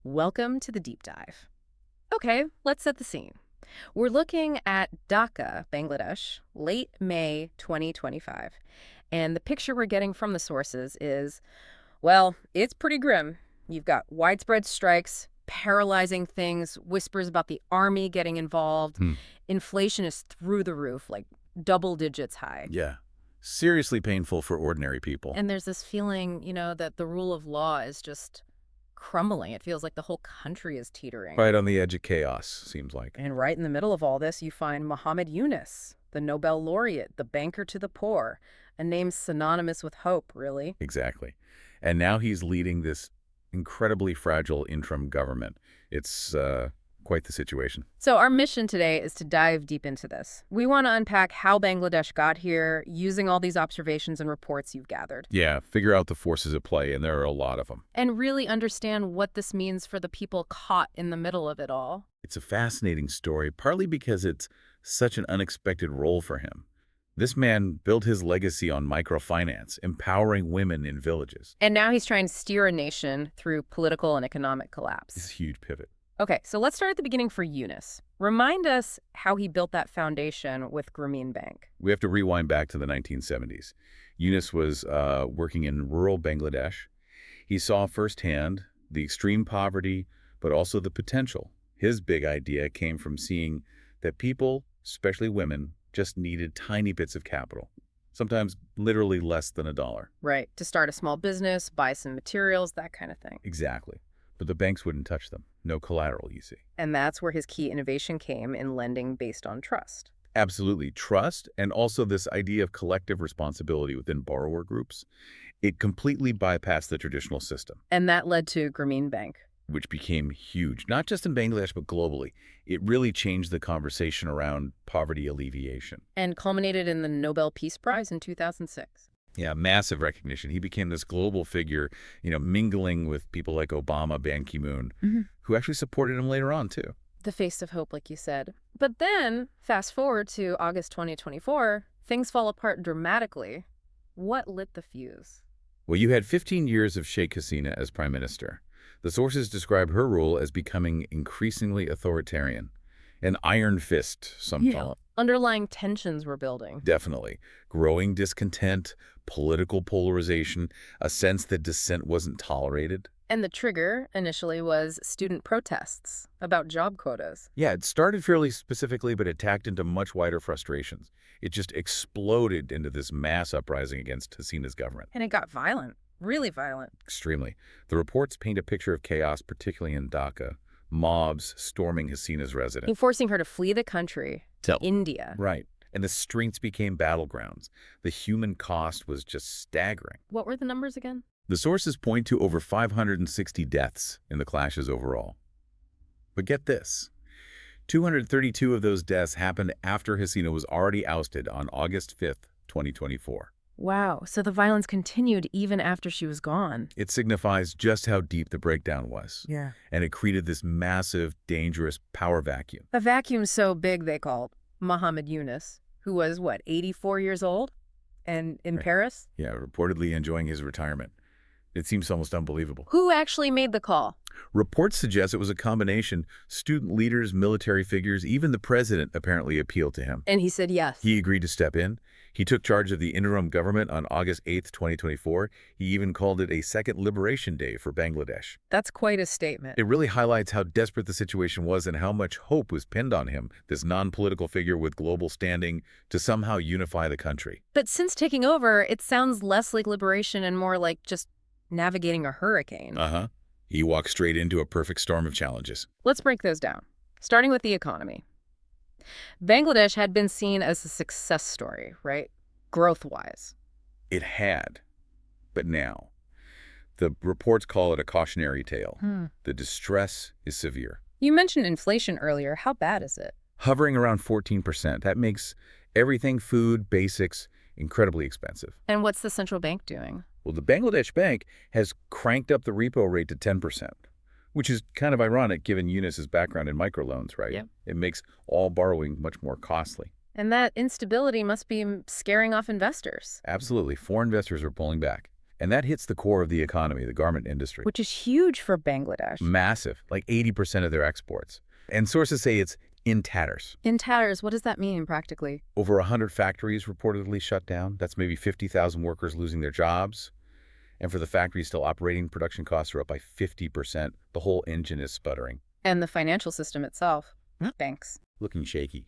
Welcome to the deep dive. Okay, let's set the scene. We're looking at Dhaka, Bangladesh, late May 2025. And the picture we're getting from the sources is, well, it's pretty grim. You've got widespread strikes, paralyzing things, whispers about the army getting involved. Hmm. Inflation is through the roof, like double digits high. Yeah. Seriously painful for ordinary people. And there's this feeling, that the rule of law is just crumbling. It feels like the whole country is teetering. Right on the edge of chaos, seems like. And right in the middle of all this, you find Muhammad Yunus, the Nobel Laureate, the banker to the poor, a name synonymous with hope, really. Exactly. And now he's leading this incredibly fragile interim government. It's quite the situation. So our mission today is to dive deep into this. We want to unpack how Bangladesh got here using all these observations and reports you've gathered. Yeah, figure out the forces at play, and there are a lot of them. And really understand what this means for the people caught in the middle of it all. It's a fascinating story, partly because it's such an unexpected role for him. This man built his legacy on microfinance, empowering women in villages. And now he's trying to steer a nation through political and economic collapse. It's a huge pivot. Okay, so let's start at the beginning for Yunus. Remind us how he built that foundation with Grameen Bank. We have to rewind back to the 1970s. Yunus was working in rural Bangladesh. He saw firsthand the extreme poverty, but also the potential. His big idea came from seeing that people, especially women, just needed tiny bits of capital, sometimes literally less than $1. Right, to start a small business, buy some materials, that kind of thing. Exactly. But the banks wouldn't touch them. No collateral, you see. And that's where his key innovation came in lending based on trust. Absolutely. Trust, and also this idea of collective responsibility within borrower groups. It completely bypassed the traditional system, And that led to Grameen Bank. which became huge, not just in Bangladesh, but globally. It really changed the conversation around poverty alleviation. And culminated in the Nobel Peace Prize in 2006. Yeah, massive recognition. He became this global figure, mingling with people like Obama, Ban Ki-moon, who actually supported him later on, too. The face of hope, like you said. But then, fast forward to August 2024, things fall apart dramatically. What lit the fuse? Well, you had 15 years of Sheikh Hasina as prime minister. The sources describe her rule as becoming increasingly authoritarian. An iron fist, some call it. Underlying tensions were building. Definitely. Growing discontent, political polarization, a sense that dissent wasn't tolerated. And the trigger, initially, was student protests about job quotas. Yeah, it started fairly specifically, but it tacked into much wider frustrations. It just exploded into this mass uprising against Hasina's government. And it got violent. Really violent. Extremely. The reports paint a picture of chaos, particularly in Dhaka. Mobs storming Hasina's residence. Forcing her to flee the country to India. Right. And the streets became battlegrounds. The human cost was just staggering. What were the numbers again? The sources point to over 560 deaths in the clashes overall. But get this. 232 of those deaths happened after Hasina was already ousted on August 5th, 2024. Wow, so the violence continued even after she was gone. It signifies just how deep the breakdown was. Yeah. And it created this massive, dangerous power vacuum. A vacuum so big they called Muhammad Yunus, who was, 84 years old? And in Right. Paris? Yeah, reportedly enjoying his retirement. It seems almost unbelievable. Who actually made the call? Reports suggest it was a combination. Student leaders, military figures, even the president apparently appealed to him. And he said yes. He agreed to step in. He took charge of the interim government on August 8th, 2024. He even called it a second liberation day for Bangladesh. That's quite a statement. It really highlights how desperate the situation was and how much hope was pinned on him, this non-political figure with global standing, to somehow unify the country. But since taking over, it sounds less like liberation and more like just navigating a hurricane. He walked straight into a perfect storm of challenges. Let's break those down, starting with the economy. Bangladesh had been seen as a success story, right? Growth-wise. It had. But now, the reports call it a cautionary tale. The distress is severe. You mentioned inflation earlier. How bad is it? Hovering around 14%. That makes everything, food, basics, incredibly expensive. And what's the central bank doing? Well, the Bangladesh Bank has cranked up the repo rate to 10%, which is kind of ironic given Yunus's background in microloans, right? Yeah. It makes all borrowing much more costly. And that instability must be scaring off investors. Absolutely. Foreign investors are pulling back. And that hits the core of the economy, the garment industry. Which is huge for Bangladesh. Massive, like 80% of their exports. And sources say it's in tatters. In tatters, what does that mean practically? Over 100 factories reportedly shut down. That's maybe 50,000 workers losing their jobs. And for the factories still operating, production costs are up by 50%. The whole engine is sputtering. And the financial system itself. Banks. Looking shaky.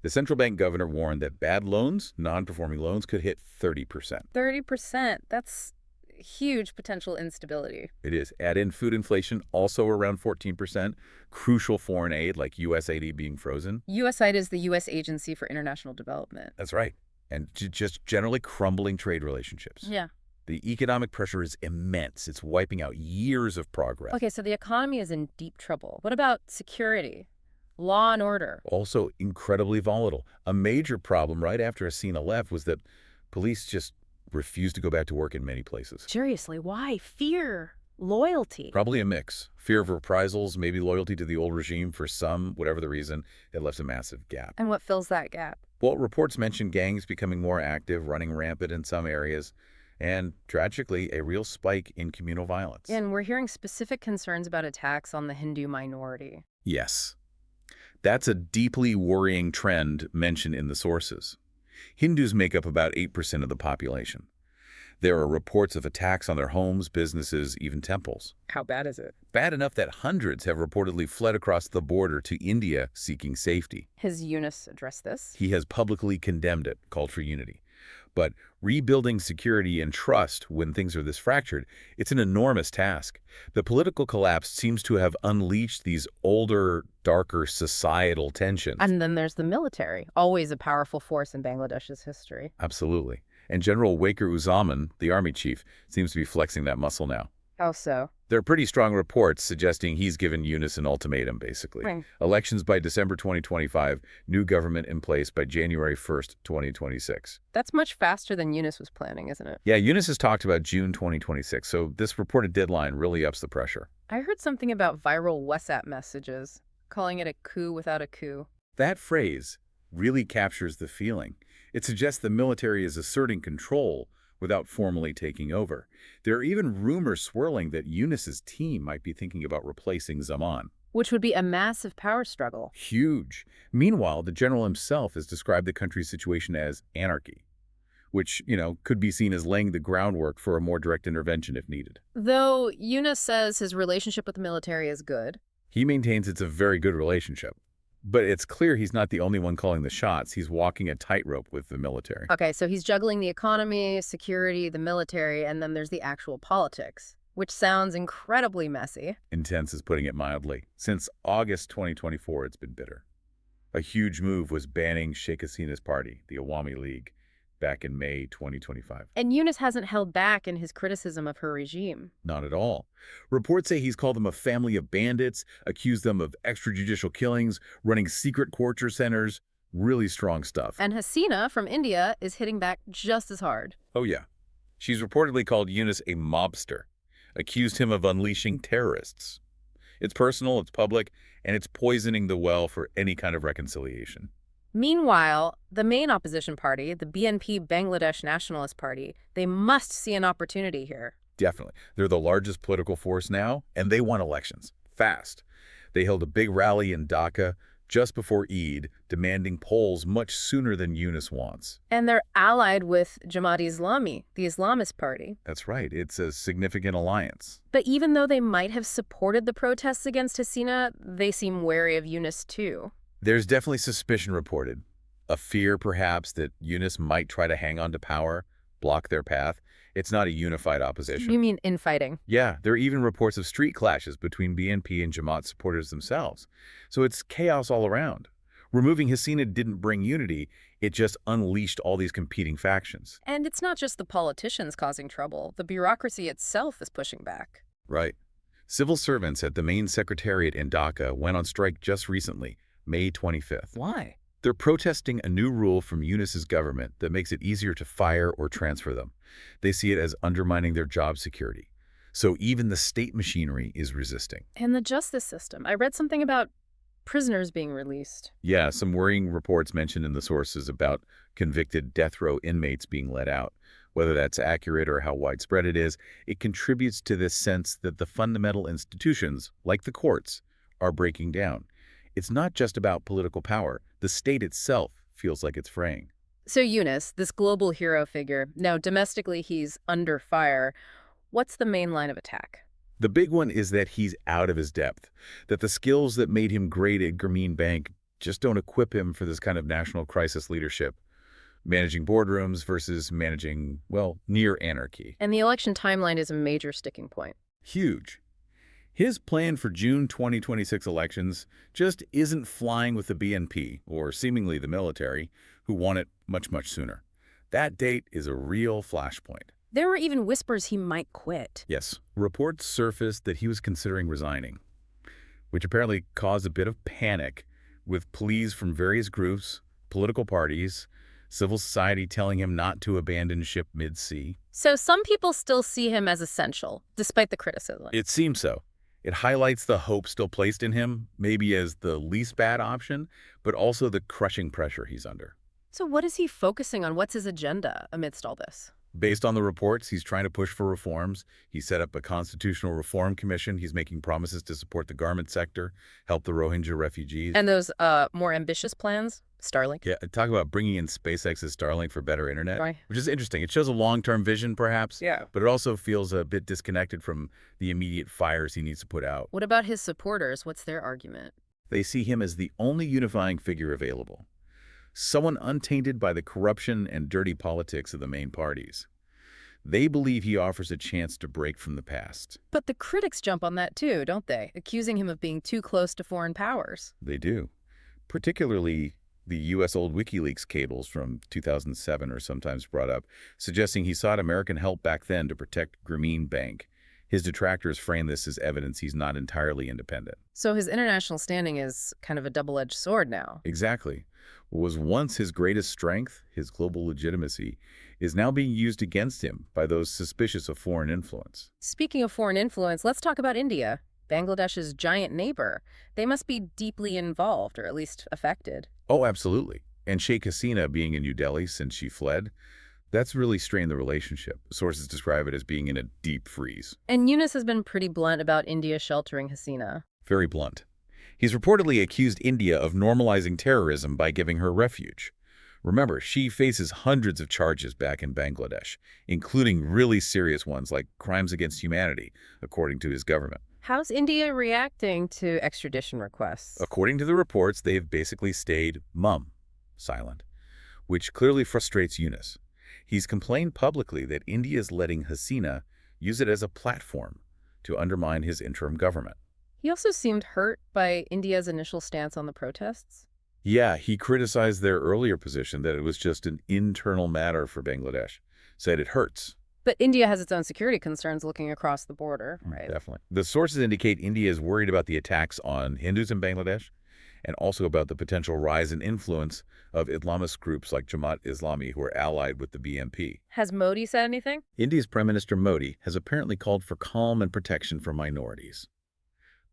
The central bank governor warned that bad loans, non-performing loans, could hit 30%. 30%. That's huge potential instability. It is. Add in food inflation, also around 14%. Crucial foreign aid, like USAID being frozen. USAID is the U.S. Agency for International Development. That's right. And just generally crumbling trade relationships. Yeah. The economic pressure is immense. It's wiping out years of progress. Okay, so the economy is in deep trouble. What about security? Law and order? Also incredibly volatile. A major problem right after Hasina left was that police just refused to go back to work in many places. Seriously, why? Fear, loyalty. Probably a mix. Fear of reprisals, maybe loyalty to the old regime for some, whatever the reason. It left a massive gap. And what fills that gap? Well, reports mention gangs becoming more active, running rampant in some areas, and tragically, a real spike in communal violence. And we're hearing specific concerns about attacks on the Hindu minority. Yes. That's a deeply worrying trend mentioned in the sources. Hindus make up about 8% of the population. There are reports of attacks on their homes, businesses, even temples. How bad is it? Bad enough that hundreds have reportedly fled across the border to India seeking safety. Has Yunus addressed this? He has publicly condemned it, called for unity. But rebuilding security and trust when things are this fractured, it's an enormous task. The political collapse seems to have unleashed these older, darker societal tensions. And then there's the military, always a powerful force in Bangladesh's history. Absolutely. And General Wakar-Uzzaman, the army chief, seems to be flexing that muscle now. How so? There are pretty strong reports suggesting he's given Yunus an ultimatum, basically. Right. Elections by December 2025, new government in place by January 1st, 2026. That's much faster than Yunus was planning, isn't it? Yeah, Yunus has talked about June 2026, so this reported deadline really ups the pressure. I heard something about viral WhatsApp messages, calling it a coup without a coup. That phrase really captures the feeling. It suggests the military is asserting control without formally taking over. There are even rumors swirling that Yunus's team might be thinking about replacing Zaman. Which would be a massive power struggle. Huge. Meanwhile, the general himself has described the country's situation as anarchy, which, could be seen as laying the groundwork for a more direct intervention if needed. Though Yunus says his relationship with the military is good. He maintains it's a very good relationship. But it's clear he's not the only one calling the shots. He's walking a tightrope with the military. Okay, so he's juggling the economy, security, the military, and then there's the actual politics, which sounds incredibly messy. Intense is putting it mildly. Since August 2024, it's been bitter. A huge move was banning Sheikh Hasina's party, the Awami League, back in May 2025. And Yunus hasn't held back in his criticism of her regime. Not at all. Reports say he's called them a family of bandits, accused them of extrajudicial killings, running secret torture centers. Really strong stuff. And Hasina from India is hitting back just as hard. Oh, yeah. She's reportedly called Yunus a mobster, accused him of unleashing terrorists. It's personal, it's public, and it's poisoning the well for any kind of reconciliation. Meanwhile, the main opposition party, the BNP Bangladesh Nationalist Party, they must see an opportunity here. Definitely. They're the largest political force now, and they want elections. Fast. They held a big rally in Dhaka just before Eid, demanding polls much sooner than Yunus wants. And they're allied with Jamaat-e-Islami, the Islamist party. That's right. It's a significant alliance. But even though they might have supported the protests against Hasina, they seem wary of Yunus too. There's definitely suspicion reported. A fear, perhaps, that Yunus might try to hang on to power, block their path. It's not a unified opposition. You mean infighting? Yeah, there are even reports of street clashes between BNP and Jamaat supporters themselves. So it's chaos all around. Removing Hasina didn't bring unity, it just unleashed all these competing factions. And it's not just the politicians causing trouble. The bureaucracy itself is pushing back. Right. Civil servants at the main secretariat in Dhaka went on strike just recently, May 25th. Why? They're protesting a new rule from Yunus's government that makes it easier to fire or transfer them. They see it as undermining their job security. So even the state machinery is resisting. And the justice system. I read something about prisoners being released. Yeah, some worrying reports mentioned in the sources about convicted death row inmates being let out, Whether that's accurate or how widespread it is, it contributes to this sense that the fundamental institutions, like the courts, are breaking down. It's not just about political power. The state itself feels like it's fraying. So Yunus, this global hero figure, now domestically he's under fire. What's the main line of attack? The big one is that he's out of his depth, that the skills that made him great at Grameen Bank just don't equip him for this kind of national crisis leadership, managing boardrooms versus managing, well, near anarchy. And the election timeline is a major sticking point. Huge. His plan for June 2026 elections just isn't flying with the BNP, or seemingly the military, who want it much, much sooner. That date is a real flashpoint. There were even whispers he might quit. Yes, reports surfaced that he was considering resigning, which apparently caused a bit of panic, with pleas from various groups, political parties, civil society telling him not to abandon ship mid-sea. So some people still see him as essential, despite the criticism. It seems so. It highlights the hope still placed in him, maybe as the least bad option, but also the crushing pressure he's under. So what is he focusing on? What's his agenda amidst all this? Based on the reports, he's trying to push for reforms. He set up a constitutional reform commission. He's making promises to support the garment sector, help the Rohingya refugees. And those more ambitious plans? Starlink? Yeah, talk about bringing in SpaceX's Starlink for better internet, Right. which is interesting. It shows a long-term vision, perhaps, Yeah. but it also feels a bit disconnected from the immediate fires he needs to put out. What about his supporters? What's their argument? They see him as the only unifying figure available, someone untainted by the corruption and dirty politics of the main parties. They believe he offers a chance to break from the past. But the critics jump on that too, don't they? Accusing him of being too close to foreign powers. They do. Particularly the U.S. old WikiLeaks cables from 2007 are sometimes brought up, suggesting he sought American help back then to protect Grameen Bank. His detractors frame this as evidence he's not entirely independent. So his international standing is kind of a double-edged sword now. Exactly. What was once his greatest strength, his global legitimacy, is now being used against him by those suspicious of foreign influence. Speaking of foreign influence, let's talk about India, Bangladesh's giant neighbor. They must be deeply involved, or at least affected. Oh, absolutely. And Sheikh Hasina being in New Delhi since she fled, that's really strained the relationship. Sources describe it as being in a deep freeze. And Yunus has been pretty blunt about India sheltering Hasina. Very blunt. He's reportedly accused India of normalizing terrorism by giving her refuge. Remember, she faces hundreds of charges back in Bangladesh, including really serious ones like crimes against humanity, according to his government. How's India reacting to extradition requests? According to the reports, they've basically stayed mum, silent, which clearly frustrates Yunus. He's complained publicly that India is letting Hasina use it as a platform to undermine his interim government. He also seemed hurt by India's initial stance on the protests. Yeah, he criticized their earlier position that it was just an internal matter for Bangladesh, said it hurts. But India has its own security concerns looking across the border, right? Definitely. The sources indicate India is worried about the attacks on Hindus in Bangladesh and also about the potential rise in influence of Islamist groups like Jamaat Islami who are allied with the BNP. Has Modi said anything? India's Prime Minister Modi has apparently called for calm and protection for minorities.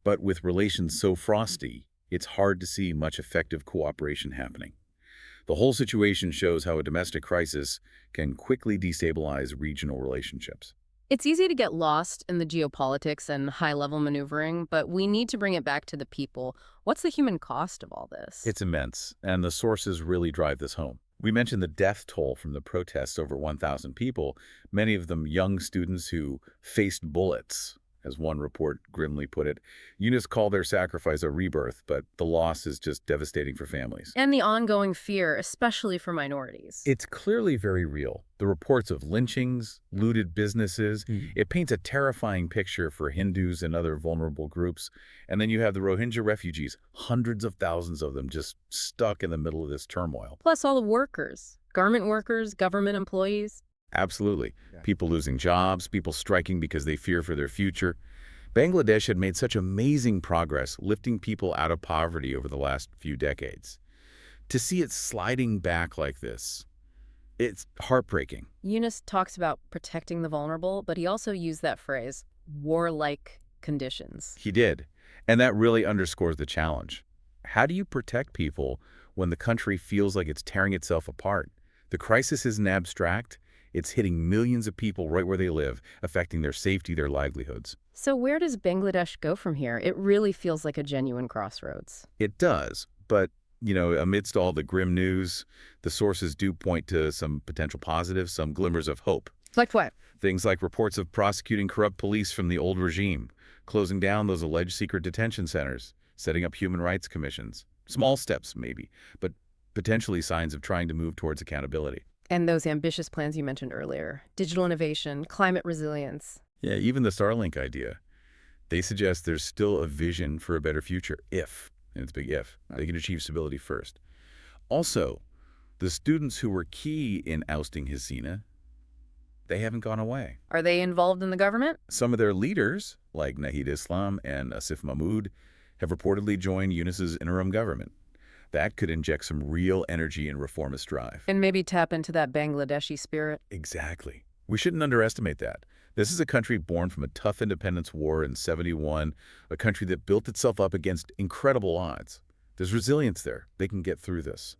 But with relations so frosty, it's hard to see much effective cooperation happening. The whole situation shows how a domestic crisis can quickly destabilize regional relationships. It's easy to get lost in the geopolitics and high-level maneuvering, but we need to bring it back to the people. What's the human cost of all this? It's immense, and the sources really drive this home. We mentioned the death toll from the protests, over 1,000 people, many of them young students who faced bullets. As one report grimly put it, Yunus called their sacrifice a rebirth, but the loss is just devastating for families. And the ongoing fear, especially for minorities. It's clearly very real. The reports of lynchings, looted businesses, it paints a terrifying picture for Hindus and other vulnerable groups. And then you have the Rohingya refugees, hundreds of thousands of them just stuck in the middle of this turmoil. Plus all the workers, garment workers, government employees. Absolutely. People losing jobs, people striking because they fear for their future. Bangladesh had made such amazing progress lifting people out of poverty over the last few decades. To see it sliding back like this, it's heartbreaking. Yunus talks about protecting the vulnerable, but he also used that phrase, warlike conditions. He did. And that really underscores the challenge. How do you protect people when the country feels like it's tearing itself apart? The crisis isn't abstract. It's hitting millions of people right where they live, affecting their safety, their livelihoods. So where does Bangladesh go from here? It really feels like a genuine crossroads. It does, but, amidst all the grim news, the sources do point to some potential positives, some glimmers of hope. Like what? Things like reports of prosecuting corrupt police from the old regime, closing down those alleged secret detention centers, setting up human rights commissions. Small steps, maybe, but potentially signs of trying to move towards accountability. And those ambitious plans you mentioned earlier, digital innovation, climate resilience. Yeah, even the Starlink idea. They suggest there's still a vision for a better future if, and it's a big if, they can achieve stability first. Also, the students who were key in ousting Hasina, they haven't gone away. Are they involved in the government? Some of their leaders, like Nahid Islam and Asif Mahmoud, have reportedly joined Yunus's interim government. That could inject some real energy and reformist drive. And maybe tap into that Bangladeshi spirit? Exactly. We shouldn't underestimate that. This is a country born from a tough independence war in '71, a country that built itself up against incredible odds. There's resilience there. They can get through this.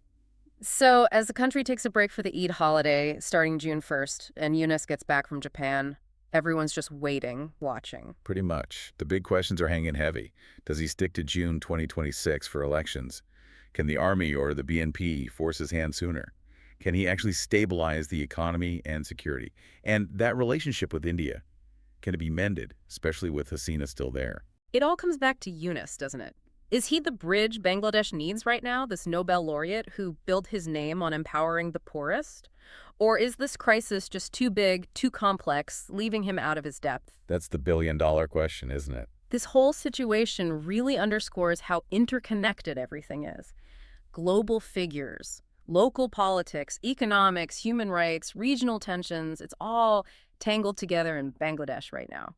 So, as the country takes a break for the Eid holiday starting June 1st and Yunus gets back from Japan, everyone's just waiting, watching. Pretty much. The big questions are hanging heavy. Does he stick to June 2026 for elections? Can the army or the BNP force his hand sooner? Can he actually stabilize the economy and security? And that relationship with India, can it be mended, especially with Hasina still there? It all comes back to Yunus, doesn't it? Is he the bridge Bangladesh needs right now, this Nobel Laureate who built his name on empowering the poorest? Or is this crisis just too big, too complex, leaving him out of his depth? That's the billion-dollar question, isn't it? This whole situation really underscores how interconnected everything is. Global figures, local politics, economics, human rights, regional tensions, it's all tangled together in Bangladesh right now.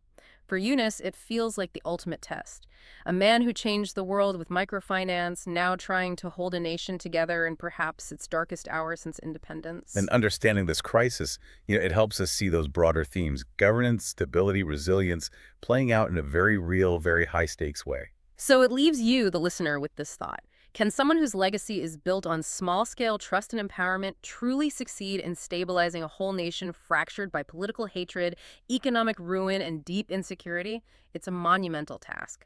For Yunus, it feels like the ultimate test. A man who changed the world with microfinance, now trying to hold a nation together in perhaps its darkest hour since independence. And understanding this crisis, it helps us see those broader themes, governance, stability, resilience, playing out in a very real, very high-stakes way. So it leaves you, the listener, with this thought. Can someone whose legacy is built on small-scale trust and empowerment truly succeed in stabilizing a whole nation fractured by political hatred, economic ruin, and deep insecurity? It's a monumental task.